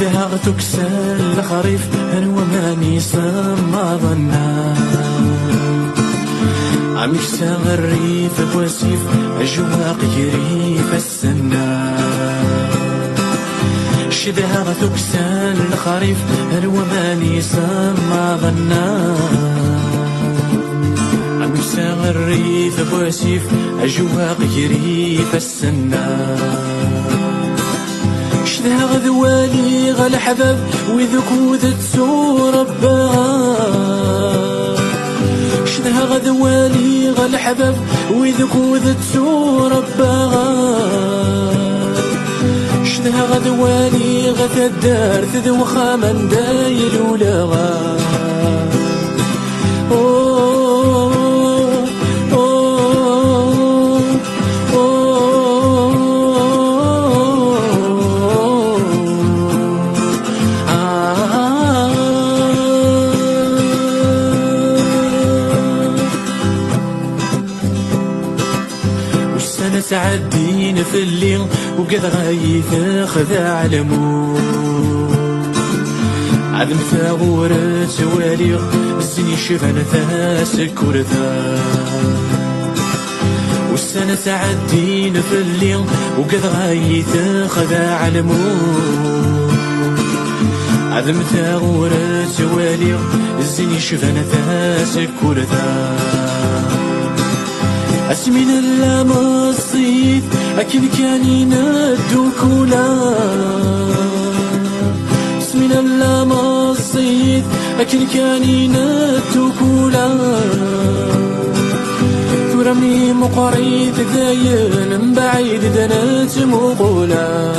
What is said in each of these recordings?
شدها غتكسل الخريف هنو ماني صمضنا عم يكسر الريف بواسيف أجواق يريف السنا شدها غتكسل الخريف هنو ماني صمضنا عم يكسر الريف بواسيف أجواق يريف السنا شدها غذوالي غالحباب وذوك وذتسو ربها شدها غذوالي غالحباب وذوك وذتسو ربها شدها غذوالي غتدار تذوخا من دايل ولاغا تعدين في الليل وقد غايث خذا الموت عدم ثاغورة تواليغ الزني شفن ثاسك ورثا والسنة تعدين في الليل وقد غايث خذا الموت عدم ثاغورة تواليغ الزني شفن ثاسك ورثا اسمين اللامصيد اكيد كان يندوك ولا اسمين اللامصيد اكيد كان يندوك ولا ترمي مقريد داين من بعيد دنات مقولا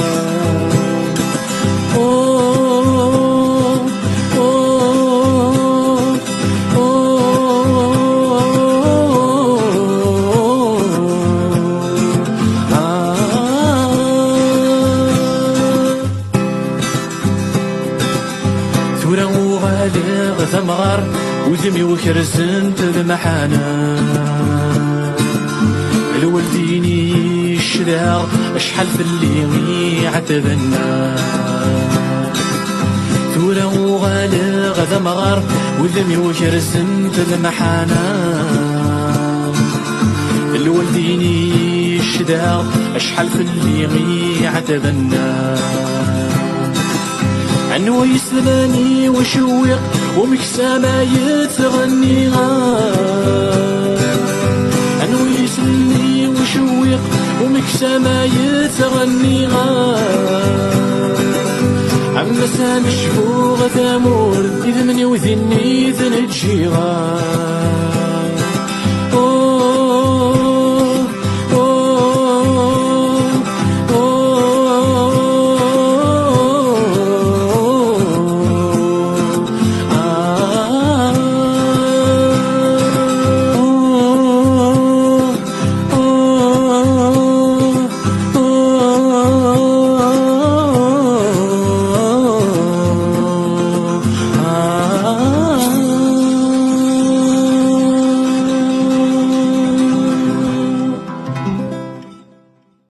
ثمغر وذمي وكرزنت المحانا الولديني الشداغ اشحال في اللي عتبنا ثورا وغالغ ثمغر وذمي وكرزنت المحانا الولديني الشداغ اشحال في اللي عتبنا عنو يسلاني وشوق ومكسى ما يتغنيها عنو يسلاني وشوق ومكسى ما يتغنيها عما سامي شفوغ ثامور إذ مني وذني ذنجيها